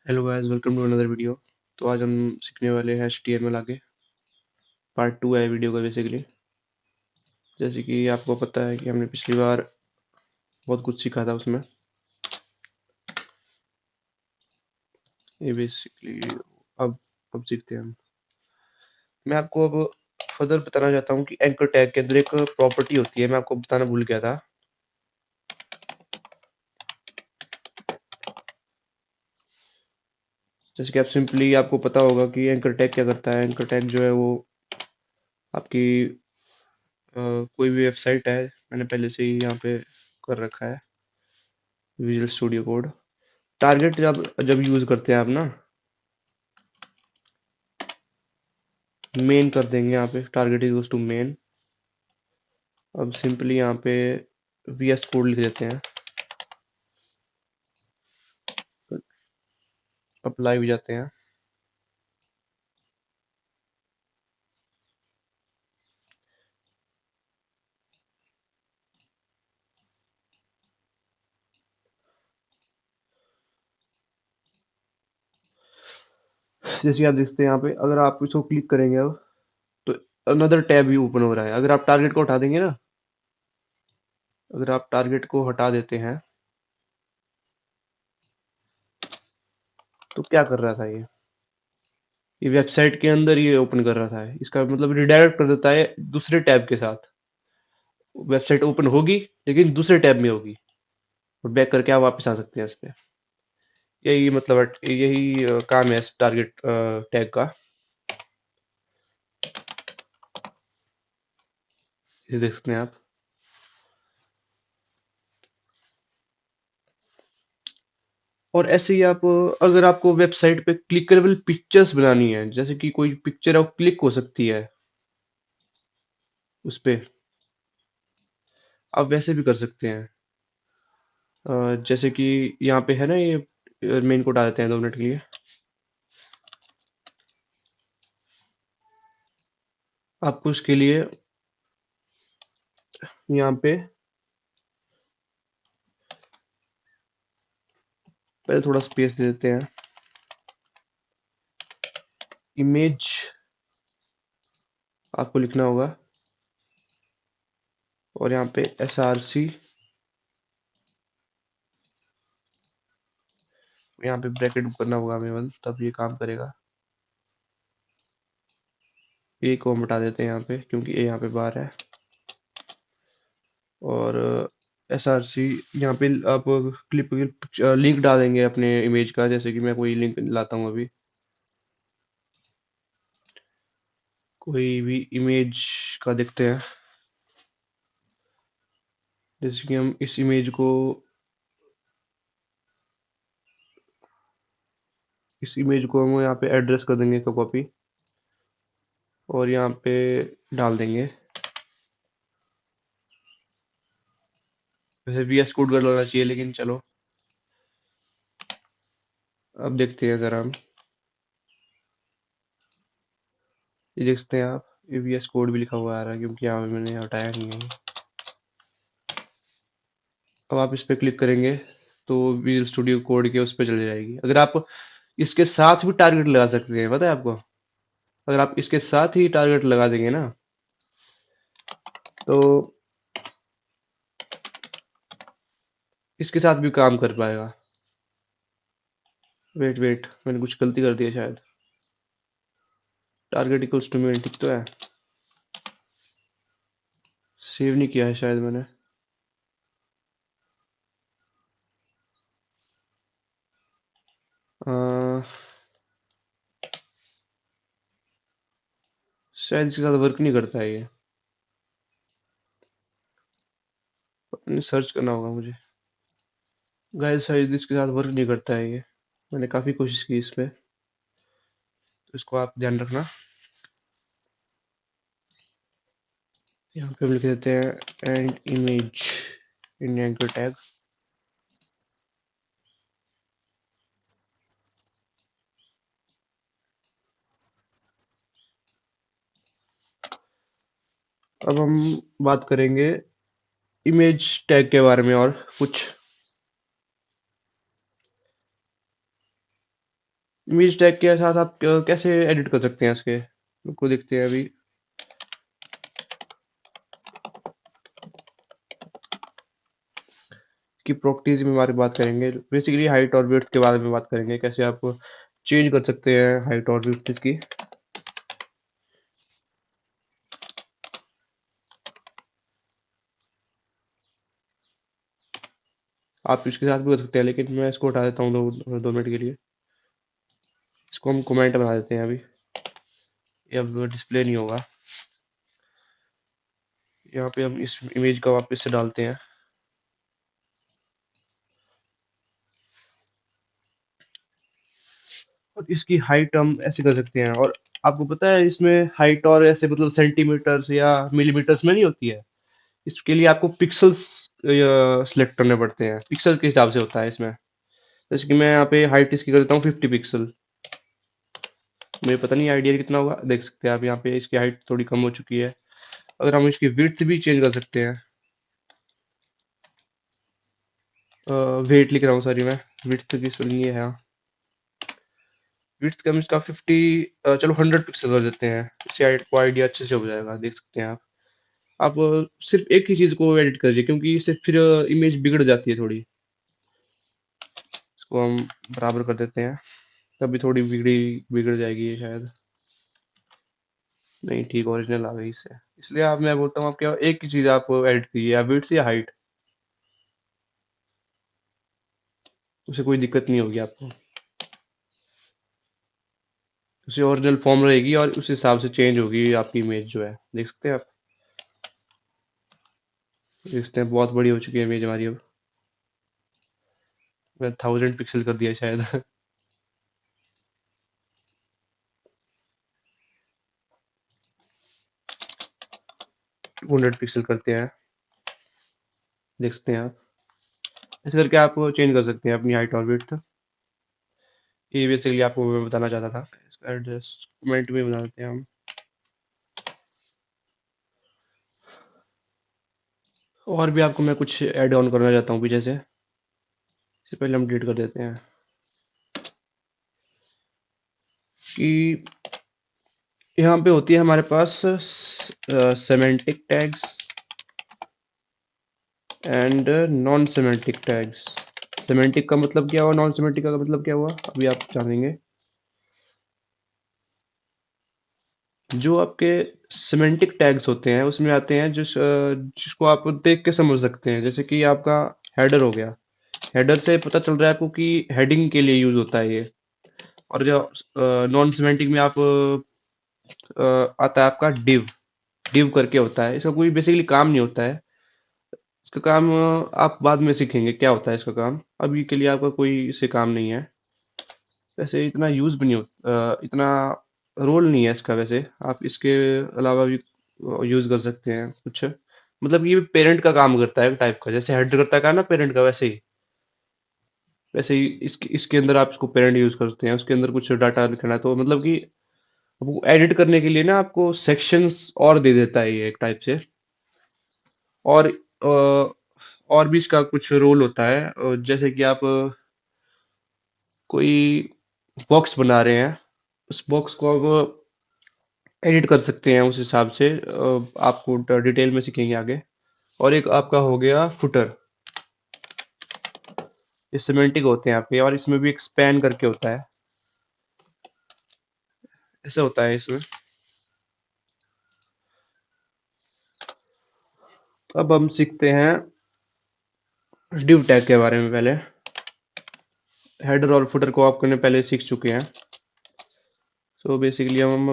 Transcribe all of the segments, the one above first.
Hello guys, welcome to another video. तो आज हम सीखने वाले हैं HTML आगे। पार्ट 2 है वीडियो का बेसिकली। जैसे कि आपको पता है कि हमने पिछली बार बहुत कुछ सीखा था उसमें। ये बेसिकली अब अब सीखते हैं हम। मैं आपको अब फर्दर बताना चाहता हूँ कि एंकर टैग के अंदर एक प्रॉपर्टी होती है, मैं आपको बताना भूल गया था। जैसे कि आप सिंपली आपको पता होगा कि एंकर टैग क्या करता है। एंकर टैग जो है वो आपकी कोई भी वेबसाइट है, मैंने पहले से ही यहाँ पे कर रखा है विजुअल स्टूडियो कोड। टारगेट जब जब यूज करते हैं आप ना, मेन कर देंगे यहाँ पे। Target is to main. अब सिंपली यहाँ पे VS कोड लिख देते हैं। अप्लाई भी जाते हैं। जैसे आप देखते हैं यहाँ पे, अगर आप इसको क्लिक करेंगे अब, तो अनदर टैब भी ओपन हो रहा है। अगर आप टारगेट को हटा देंगे ना, अगर आप टारगेट को हटा देते हैं, तो क्या कर रहा था ये वेबसाइट के अंदर ये ओपन कर रहा था। इसका मतलब रिडायरेक्ट कर देता है दूसरे टैब के साथ। वेबसाइट ओपन होगी लेकिन दूसरे टैब में होगी, और बैक करके आप वापस आ सकते हैं इस पे। यही मतलब यही काम है इस टारगेट टैग का। ये देख सकते हैं आप। और ऐसे ही आप, अगर आपको वेबसाइट पे क्लिकेबल पिक्चर्स बनानी है, जैसे कि कोई पिक्चर है वो क्लिक हो सकती है उस पे, आप वैसे भी कर सकते हैं। जैसे कि यहाँ पे है ना, ये मेन कोड आ जाते हैं 2 मिनट के लिए। आपको उसके लिए यहाँ पे पहले थोड़ा स्पेस दे देते हैं। इमेज आपको लिखना होगा, और यहाँ पे SRC, यहाँ पे ब्रैकेट करना होगा हमें, तब ये काम करेगा। ए को हम हटा देते हैं यहाँ पे, क्योंकि ए यहाँ पे बाहर है। और SRC यहाँ पे आप क्लिप लिंक डालेंगे अपने इमेज का। जैसे कि मैं कोई लिंक लाता हूँ अभी, कोई भी इमेज का देखते हैं। जैसे कि हम इस इमेज को हम यहाँ पे एड्रेस कर देंगे का कॉपी, और यहाँ पे डाल देंगे। वैसे VS कोड कर लेना चाहिए, लेकिन चलो अब देखते हैं। अगर हम ये देखते हैं आप, ये VS कोड भी लिखा हुआ आ रहा है, क्योंकि यहाँ पे मैंने हटाया नहीं है। अब आप इस पे क्लिक करेंगे तो विजुअल स्टूडियो कोड के उस पे चले जाएगी। अगर आप इसके साथ भी टारगेट लगा सकते हैं, पता है आपको। अगर आप इसके साथ ही टारगेट लगा देंगे ना, तो इसके साथ भी काम कर पाएगा। वेट वेट, मैंने कुछ गलती कर दी है शायद। टारगेट इक्वल्स टू मेन, ठीक तो है। सेव नहीं किया है शायद मैंने। अ, शायद इसके साथ वर्क नहीं करता है ये। सर्च करना होगा मुझे। गाइस, शायद इसके साथ वर्क नहीं करता है ये। मैंने काफी कोशिश की इस पे, तो इसको आप ध्यान रखना। यहाँ पे हम लिख देते हैं and image in anchor tag. अब हम बात करेंगे इमेज टैग के बारे में और कुछ। इमेज टैग के साथ आप कैसे एडिट कर सकते हैं इसके, को देखते हैं अभी। की प्रॉपर्टीज में हमारी बात करेंगे, बेसिकली हाइट और विड्थ के बारे में बात करेंगे, कैसे आप चेंज कर सकते हैं हाइट और विड्थ इसकी। आप इसके साथ भी कर सकते हैं, लेकिन मैं इसको हटा देता हूँ 2 मिनट के लिए। इसको हम कमेंट बना देते हैं अभी, ये अब डिस्प्ले नहीं होगा। यहाँ पे हम इस इमेज का वापस से डालते हैं, और इसकी हाइट हम ऐसे कर सकते हैं। और आपको पता है इसमें हाइट और ऐसे मतलब सेंटीमीटर्स या मिलीमीटर्स में नहीं होती है, इसके लिए आपको पिक्सल्स सिलेक्ट करने पड़ते हैं, पिक्सल के हिसाब से होता है इसमें। जैसे कि मैं यहाँ पे हाइट इसकी कर देता हूँ 50 पिक्सल। मुझे पता नहीं आइडिया कितना होगा, देख सकते हैं आप यहाँ पे इसकी हाइट थोड़ी कम हो चुकी है। अगर हम इसकी विड्थ भी चेंज कर सकते हैं, वेट लिख रहा हूँ सॉरी मैं, विड्थ की स्पेलिंग ये है, विड्थ का हम इसका 50, चलो 100 पिक्सल कर देते हैं, इससे आपको आइडिया अच्छे से हो जाएगा, देख सकते हैं आप। आप सिर्फ एक ही चीज को एडिट करिए, क्योंकि इससे फिर इमेज बिगड़ जाती है थोड़ी। इसको हम बराबर कर देते हैं, तभी थोड़ी बिगड़ जाएगी ये शायद। नहीं ठीक, ओरिजिनल आ गई इससे। इसलिए आप, मैं बोलता हूँ आप क्या, एक ही चीज आप एडिट कीजिए, या विड्थ या हाइट, उससे कोई दिक्कत नहीं होगी आपको। उससे ओरिजिनल फॉर्म रहेगी और उस हिसाब से चेंज होगी आपकी इमेज जो है, देख सकते हैं आप। इस टाइम बहुत बड़ी हो चुकी है इमेज हमारी अब। मैं 1000 पिक्सल कर दिया शायद। 200 पिक्सल करते हैं, देख सकते हैं आप। ऐसे करके आप चेंज कर सकते हैं अपनी हाइट और विड्थ। ये बेसिकली आपको मैं बताना चाहता था। इसका एड्रेस कमेंट में बता देते हैं हम। और भी आपको मैं कुछ ऐड ऑन करना चाहता हूँ पीछे से, इससे पहले हम डिलीट कर देते हैं कि यहाँ पे होती है हमारे पास semantic tags and non semantic tags. Semantic का मतलब क्या हुआ, नॉन सेमेंटिक का मतलब क्या हुआ, अभी आप जानेंगे। जो आपके सिमेंटिक टैग्स होते हैं उसमें आते हैं जिसको आप देख के समझ सकते हैं, जैसे कि आपका हेडर हो गया। हेडर से पता चल रहा है आपको कि हेडिंग के लिए यूज होता है ये। और जो नॉन सिमेंटिक में आप आता है आपका डिव। डिव करके होता है, इसका कोई बेसिकली काम नहीं होता है। इसका काम आप बाद में सीखेंगे क्या होता है इसका काम, अभी के लिए आपका कोई इससे काम नहीं है। वैसे इतना यूज भी नहीं होता, इतना रोल नहीं है इसका वैसे। आप इसके अलावा भी यूज कर सकते हैं कुछ, मतलब ये पेरेंट का काम करता है टाइप का, जैसे हेड करता है काम ना पेरेंट का, वैसे ही इसके अंदर आप इसको पेरेंट यूज करते हैं। उसके अंदर कुछ डाटा लिखना है तो मतलब कि आपको एडिट करने के लिए ना आपको सेक्शंस और दे देता है ये एक टाइप से। और और भी इसका कुछ रोल होता है, जैसे कि आप कोई बॉक्स बना रहे हैं, उस बॉक्स को आप एडिट कर सकते हैं उस हिसाब से, आपको डिटेल में सीखेंगे आगे। और एक आपका हो गया फुटर, ये सिमेंटिक होते हैं आपके, और इसमें भी एक स्पैन करके होता है, ऐसा होता है इसमें। अब हम सीखते हैं डिव टैग के बारे में। पहले हेडर और फुटर को आपने पहले सीख चुके हैं। सो बेसिकली हम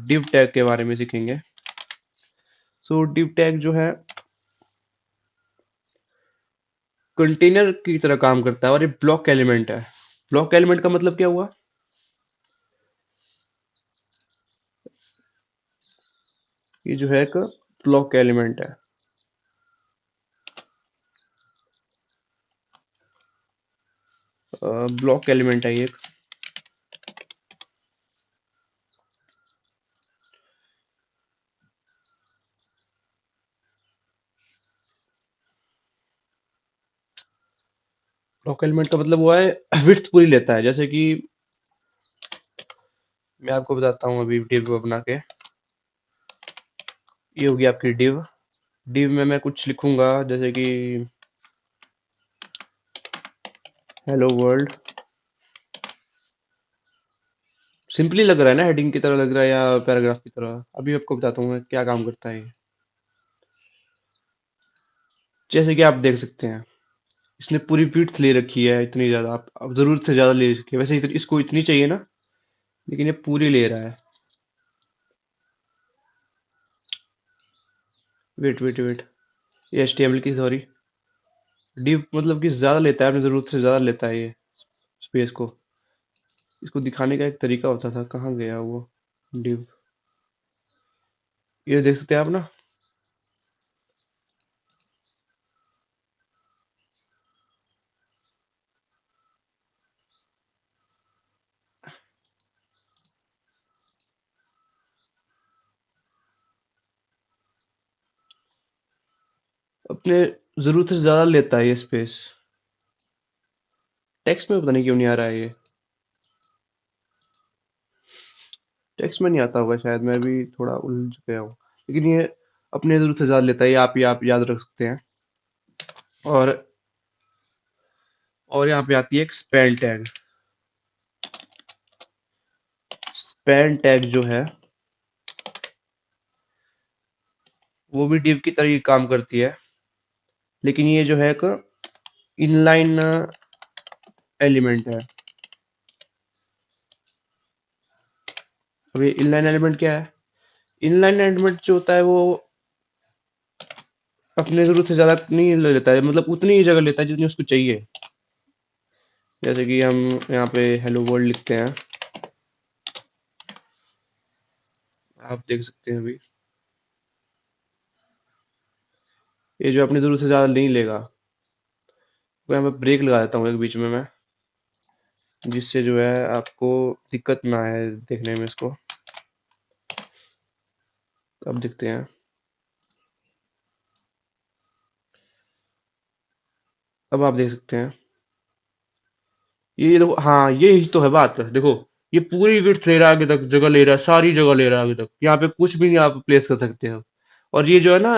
डिव टैग के बारे में सीखेंगे। सो डिव टैग जो है कंटेनर की तरह काम करता है, और ये ब्लॉक एलिमेंट है। ब्लॉक एलिमेंट का मतलब क्या हुआ, ये जो है एक ब्लॉक एलिमेंट है। ब्लॉक एलिमेंट है ये एक। ब्लॉक एलिमेंट का मतलब हुआ है विड्थ पूरी लेता है, जैसे कि मैं आपको बताता हूँ अभी डिव बना के। ये होगी आपकी डिव। डिव में मैं कुछ लिखूंगा, जैसे कि हेलो वर्ल्ड। सिंपली लग रहा है ना, हेडिंग की तरह लग रहा है या पैराग्राफ की तरह? अभी आपको बताता हूँ मैं क्या काम करता है ये। जैसे कि आप देख सकते हैं, इसने पूरी विड्थ ले रखी है इतनी ज्यादा। आप अब जरूरत से ज्यादा ले रखी है। वैसे इसको इतनी चाहिए ना, लेकिन ये पूरी ले रहा है। वेट वेट वेट, ये HTML की, सॉरी, डिव मतलब कि ज्यादा लेता है, अपनी जरूरत से ज्यादा लेता है ये स्पेस को। इसको दिखाने का एक तरीका होता था, कहाँ गया वो डिव? ये देख सकते हैं आप ना, अपने जरूरत से ज्यादा लेता है ये स्पेस। टेक्स्ट में पता नहीं क्यों नहीं आ रहा है ये। टेक्स्ट में नहीं आता होगा शायद, मैं भी थोड़ा उलझ गया हूँ। लेकिन ये अपने जरूरत से ज्यादा लेता है, ये आप याद रख सकते हैं। और यहाँ पे आती है एक स्पेल टैग। स्पेल टैग जो है, वो भी div की तरह ही काम करती है, लेकिन ये जो है एक इनलाइन एलिमेंट है। अब ये इनलाइन एलिमेंट क्या है? इनलाइन एलिमेंट जो होता है वो अपने जरूरत से ज्यादा नहीं ले लेता है, मतलब उतनी ही जगह लेता है जितनी उसको चाहिए। जैसे कि हम यहाँ पे हेलो वर्ल्ड लिखते हैं, आप देख सकते हैं अभी। ये जो अपनी जरूरत से ज्यादा नहीं लेगा। तो यहाँ पे ब्रेक लगा देता हूँ एक बीच में मैं, जिससे जो है आपको दिक्कत ना आए देखने में इसको। अब देखते हैं। अब आप देख सकते हैं, ये देखो, हाँ ये तो है बात। देखो, ये पूरी विड्थ ले रहा है, आगे तक जगह ले रहा है, सारी जगह ले रहा है आगे तक। यहाँ पे कुछ भी नहीं आप प्लेस कर सकते हो। और ये जो है ना,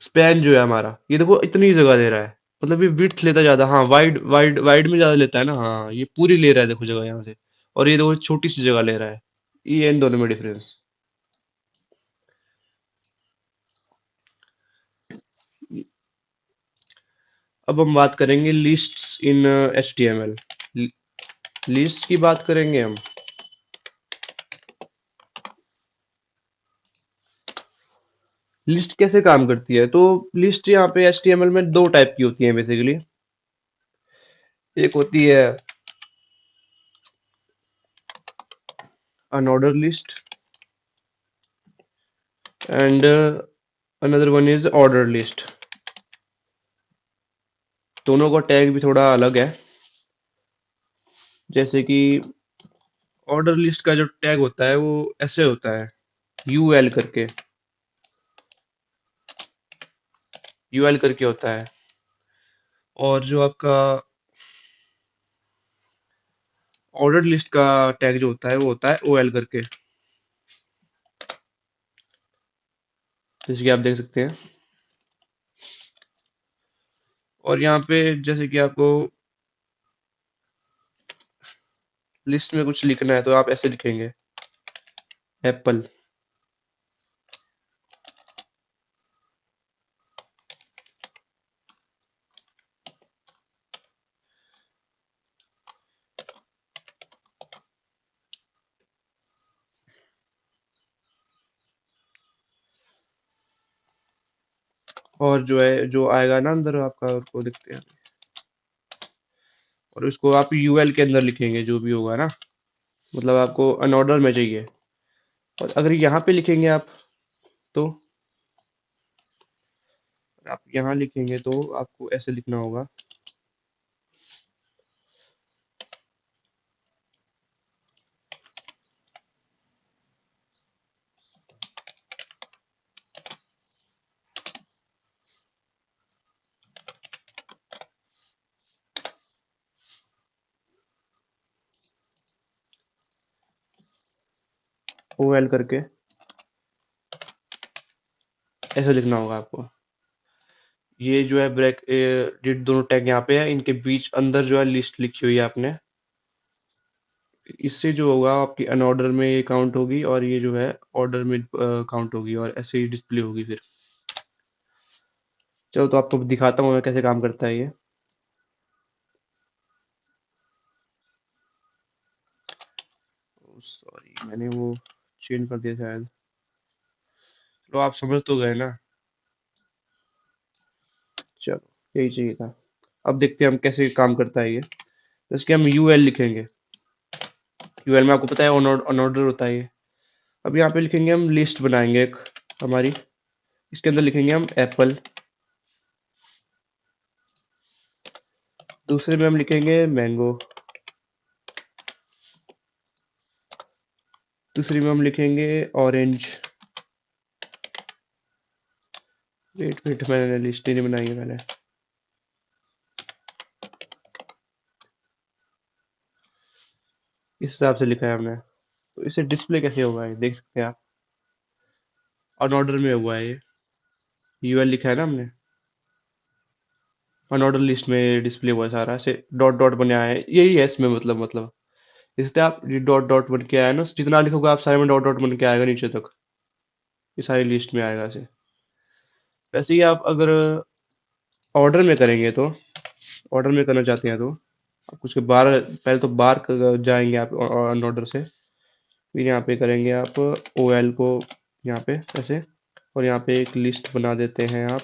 स्पैन जो है हमारा, ये देखो इतनी जगह ले रहा है। मतलब ये विड्थ लेता ज्यादा, हाँ वाइड वाइड वाइड में ज्यादा लेता है ना, हाँ ये पूरी ले रहा है देखो जगह यहाँ से। और ये देखो छोटी सी जगह ले रहा है। ये इन दोनों में डिफरेंस। अब हम बात करेंगे लिस्ट्स इन HTML। लिस्ट की बात करेंगे हम। लिस्ट कैसे काम करती है? तो लिस्ट यहाँ पे HTML में दो टाइप की होती है बेसिकली। एक होती है unordered list, and another one is order list. दोनों का टैग भी थोड़ा अलग है। जैसे कि ऑर्डर लिस्ट का जो टैग होता है वो ऐसे होता है, UL करके, UL करके होता है। और जो आपका ऑर्डर लिस्ट का टैग जो होता है वो होता है OL करके, जैसे कि आप देख सकते हैं। और यहाँ पे जैसे कि आपको लिस्ट में कुछ लिखना है तो आप ऐसे लिखेंगे, एप्पल। और जो है जो आएगा ना अंदर आपका, उसको लिखते हैं। और उसको आप UL के अंदर लिखेंगे जो भी होगा ना, मतलब आपको अनऑर्डर में चाहिए। और अगर यहाँ पे लिखेंगे आप, तो आप यहाँ लिखेंगे तो आपको ऐसे लिखना होगा। ओ एल करके ऐसे लिखना होगा आपको। ये जो है ब्रैक ये दोनों टैग यहाँ पे है, इनके बीच अंदर जो है लिस्ट लिखी हुई है आपने। इससे जो होगा आपकी अनऑर्डर में ये काउंट होगी और ये जो है ऑर्डर में काउंट होगी और ऐसे ही डिस्प्ले होगी फिर। चलो तो आपको दिखाता हूँ मैं कैसे काम करता है ये। सॉरी मैंने वो चेंज कर दिया शायद। तो आप समझ तो गए ना। चलो यही चाहिए था। अब देखते हैं हम कैसे काम करता है ये। जैसे कि हम यूएल लिखेंगे। यूएल में आपको पता है अनऑर्डर होता है ये। अब यहाँ पे लिखेंगे हम लिस्ट बनाएंगे एक हमारी। इसके अंदर लिखेंगे हम एप्पल। दूसरे में हम लिखेंगे मैंगो। दूसरी में हम लिखेंगे ऑरेंज। वेट वेट मैंने लिस्ट ही नहीं बनाई है पहले। इस हिसाब से लिखा है हमने। तो इसे डिस्प्ले कैसे होगा ये देख सकते हैं आप। अनऑर्डर में हुआ है ये। यूएल लिखा है ना हमने। अनऑर्डर लिस्ट में डिस्प्ले हुआ है सारा ऐसे डॉट डॉट बने आए हैं, यही है इसमें मतलब इससे आप ये डॉट डॉट बन के आया ना, जितना लिखोगे आप सारे में डॉट डॉट बन के आएगा नीचे तक। ये सारी लिस्ट में आएगा ऐसे। वैसे ही आप अगर ऑर्डर में करेंगे तो ऑर्डर में करना चाहते हैं तो आप उसके बाहर पहले तो बाहर जाएंगे आप अनऑर्डर से। फिर यहाँ पे करेंगे आप ओ एल को यहाँ पे ऐसे। और यहाँ पे एक लिस्ट बना देते हैं आप।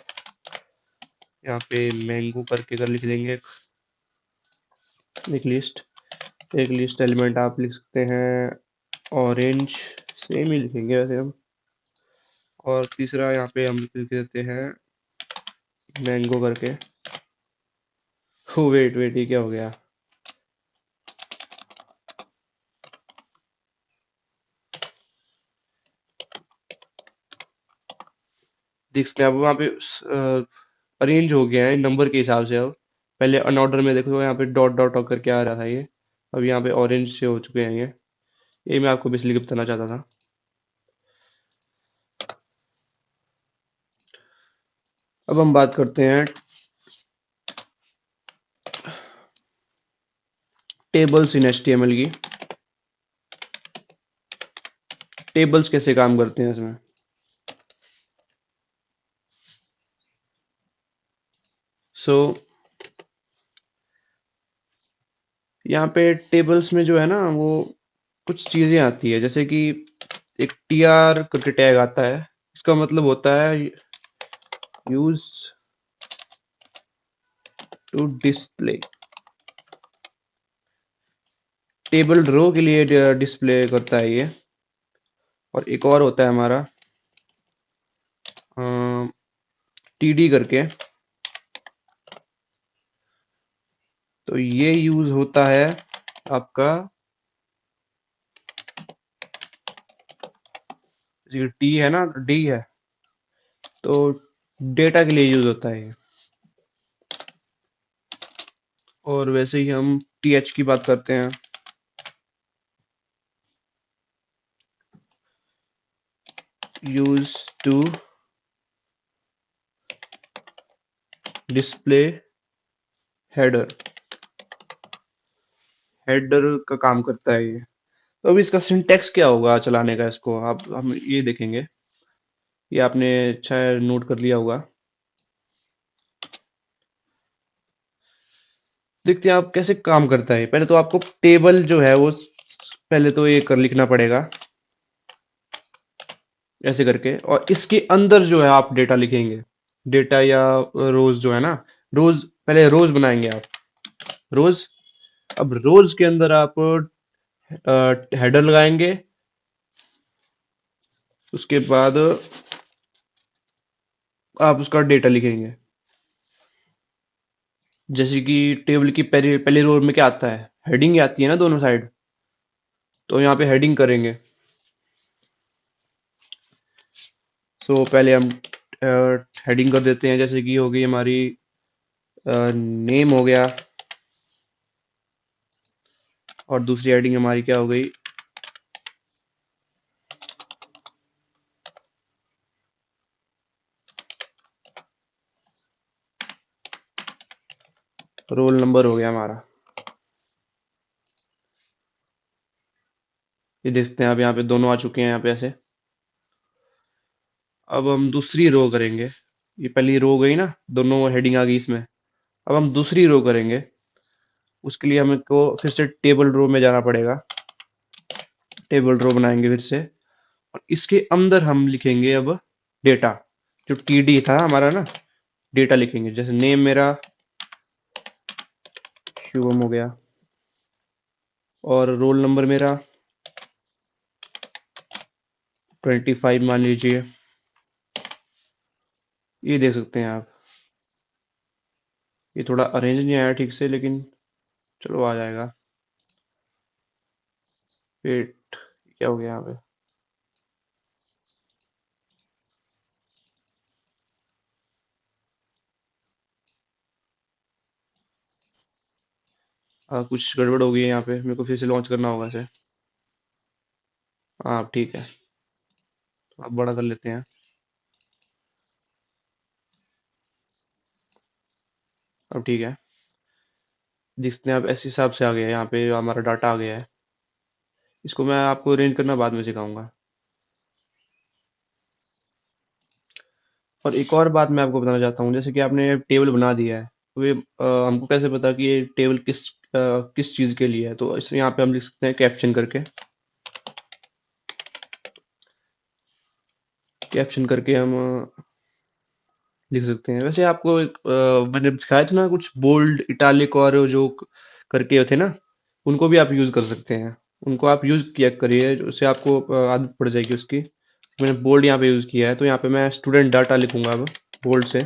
यहाँ पे मैंगो करके कर लिख देंगे एक लिस्ट। एक लिस्ट एलिमेंट आप लिख सकते हैं ऑरेंज। सेम ही लिखेंगे वैसे हम। और तीसरा यहाँ पे हम लिख देते हैं मैंगो करके। हो वेट वेट ये क्या हो गया। देख सकते हैं अब वहाँ पे अरेंज हो गया है नंबर के हिसाब से अब। पहले अनऑर्डर में देखो यहाँ पे डॉट डॉट डॉट करके आ रहा था ये। अब यहाँ पे ऑरेंज से हो चुके हैं ये मैं आपको बेसिकली बताना चाहता था। अब हम बात करते हैं टेबल्स इन एचटीएमएल की। टेबल्स कैसे काम करते हैं इसमें। सो यहाँ पे टेबल्स में जो है ना वो कुछ चीजें आती है जैसे कि एक टी आर करके टैग आता है। इसका मतलब होता है use to display. Table row के लिए डिस्प्ले करता है ये। और एक और होता है हमारा टीडी करके। तो ये यूज होता है आपका टी है ना डी है। तो डेटा के लिए यूज होता है ये। और वैसे ही हम टी एच की बात करते हैं। Use to display header. Header का काम करता है ये। तो अभी इसका सिंटेक्स क्या होगा चलाने का इसको आप हम ये देखेंगे। ये आपने शायद नोट कर लिया होगा। देखते हैं आप कैसे काम करता है। पहले तो आपको टेबल जो है वो पहले तो ये कर लिखना पड़ेगा ऐसे करके। और इसके अंदर जो है आप डेटा लिखेंगे। डेटा या रोज जो है ना। रोज पहले रोज बनाएंगे आप। रोज। अब रोज के अंदर आप हेडर लगाएंगे। उसके बाद आप उसका डेटा लिखेंगे। जैसे कि टेबल की पहली पहली रो में क्या आता है हेडिंग आती है ना दोनों साइड। तो यहाँ पे हेडिंग करेंगे। सो पहले हम हेडिंग कर देते हैं जैसे कि हो गई हमारी नेम हो गया। और दूसरी हेडिंग हमारी क्या हो गई रोल नंबर हो गया हमारा। ये देखते हैं, अब यहाँ पे दोनों आ चुके हैं यहाँ पे ऐसे। अब हम दूसरी रो करेंगे। ये पहली रो गई ना, दोनों हेडिंग आ गई इसमें। अब हम दूसरी रो करेंगे। उसके लिए हमको फिर से टेबल रो में जाना पड़ेगा। टेबल रो बनाएंगे फिर से। और इसके अंदर हम लिखेंगे अब डेटा। जो टीडी था हमारा ना, डेटा लिखेंगे। जैसे नेम मेरा शुभम हो गया, और रोल नंबर मेरा 25 मान लीजिए। ये देख सकते हैं आप। ये थोड़ा अरेंज नहीं आया ठीक से, लेकिन चलो आ जाएगा। वेट, क्या हो गया यहाँ पे? कुछ गड़बड़ हो गई है यहाँ पे, मेरे को फिर से लॉन्च करना होगा इसे। हाँ ठीक है, तो आप बड़ा कर लेते हैं। अब ठीक है। देखते हैं, अब ऐसे हिसाब से आ गया है, यहाँ पे हमारा डाटा आ गया है। इसको मैं आपको अरेंज करना बाद में सिखाऊंगा। और एक और बात मैं आपको बताना चाहता हूँ, जैसे कि आपने टेबल बना दिया है, तो ये हमको कैसे पता कि ये टेबल किस चीज़ के लिए है? तो इस यहाँ पे हम लिख सकते हैं कैप्शन करके। कैप्शन करके हम लिख सकते हैं। वैसे आपको मैंने सिखाया था ना कुछ बोल्ड, इटालिक और जो करके थे ना, उनको भी आप यूज़ कर सकते हैं। उनको आप यूज़ किया करिए, उससे आपको आदत पड़ जाएगी उसकी। मैंने बोल्ड यहाँ पे यूज़ किया है, तो यहाँ पे मैं स्टूडेंट डाटा लिखूंगा अब बोल्ड से।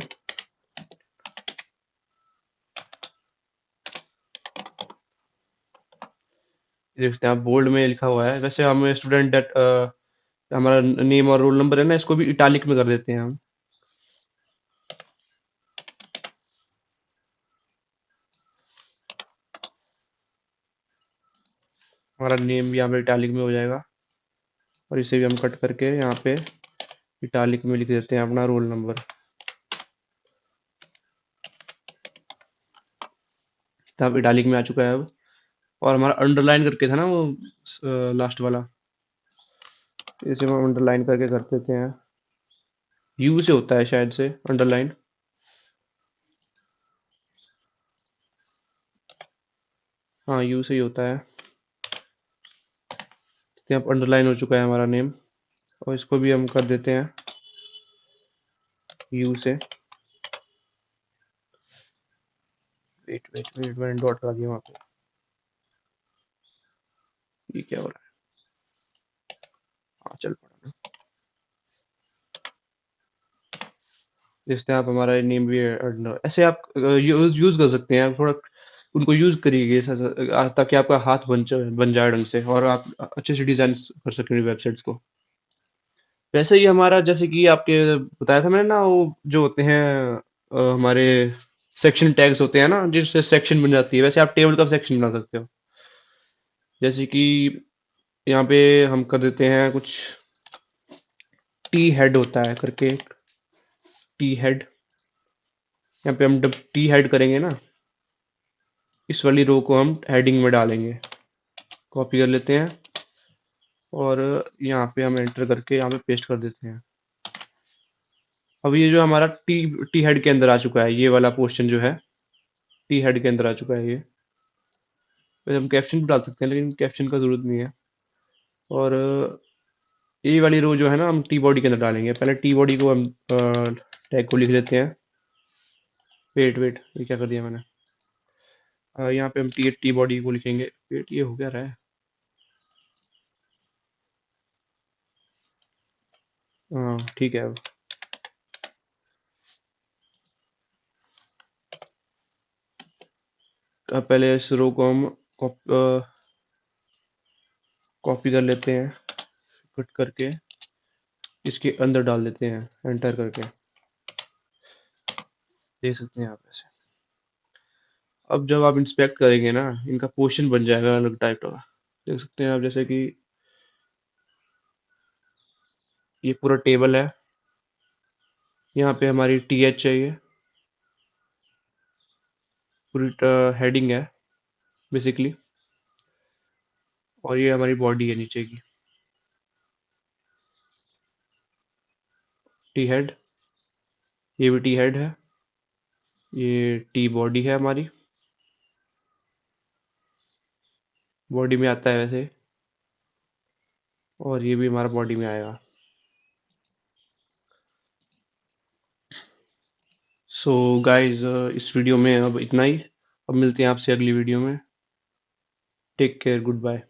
देख सकते हैं आप, बोल्ड में लिखा हुआ है। वैसे हम स्टूडेंट हमारा नेम और रोल नंबर है ना, इसको भी इटालिक में कर देते हैं हम। हमारा नेम भी यहाँ पे इटालिक में हो जाएगा। और इसे भी हम कट करके यहाँ पे इटालिक में लिख देते हैं अपना रोल नंबर। तब इटालिक में आ चुका है अब। और हमारा अंडरलाइन करके था ना वो लास्ट वाला, इसे हम अंडरलाइन करके कर देते हैं। यू से होता है शायद से अंडरलाइन। हाँ, यू से ही होता है। तो यहाँ अंडरलाइन हो चुका है हमारा नेम। और इसको भी हम कर देते हैं यू से। वेट वेट वेट, मैंने डॉट लगा दिया वहाँ पे। ये क्या हो रहा है? हाँ, चल पड़ा ना। देखते हैं आप, हमारा नेम भी ऐसे आप यूज यूज कर सकते हैं। आप थोड़ा उनको यूज करिए ताकि आपका हाथ बन जाए ढंग से, और आप अच्छे से डिजाइन कर सकें वेबसाइट्स को। वैसे ही हमारा, जैसे कि आपके बताया था मैंने ना, वो जो होते हैं हमारे सेक्शन टैग्स होते हैं ना, जिससे सेक्शन बन जाती है, वैसे आप टेबल का सेक्शन बना सकते हो। जैसे कि यहाँ पे हम कर देते हैं कुछ, टी हेड होता है करके, टी हेड। यहाँ पे हम जब टी हेड करेंगे ना, इस वाली रो को हम हेडिंग में डालेंगे। कॉपी कर लेते हैं, और यहाँ पे हम एंटर करके यहाँ पे पेस्ट कर देते हैं। अब ये जो हमारा टी टी हेड के अंदर आ चुका है, ये वाला पोर्शन जो है टी हेड के अंदर आ चुका है ये। वैसे हम कैप्शन भी डाल सकते हैं, लेकिन कैप्शन का जरूरत नहीं है। और ये वाली रो जो है ना, हम टी बॉडी के अंदर डालेंगे। पहले टी बॉडी को हम टैग को लिख लेते हैं। वेट वेट, ये क्या कर दिया मैंने? यहाँ पे हम टी बॉडी को लिखेंगे। वेट, ये हो क्या रहा है? हाँ ठीक है। अब पहले इस रो को हम कॉपी कर लेते हैं, कट करके इसके अंदर डाल देते हैं एंटर करके। देख सकते हैं आप ऐसे। अब जब आप इंस्पेक्ट करेंगे ना, इनका पोर्शन बन जाएगा अलग टाइप का। देख सकते हैं आप, जैसे कि ये पूरा टेबल है। यहाँ पे हमारी टी एच चाहिए। पूरी हेडिंग है बेसिकली। और ये हमारी बॉडी है नीचे की, टी हेड। ये भी टी हेड है। ये टी बॉडी है हमारी, बॉडी में आता है वैसे। और ये भी हमारा बॉडी में आएगा। सो गाइस, इस वीडियो में अब इतना ही। अब मिलते हैं आपसे अगली वीडियो में। Take care, good bye.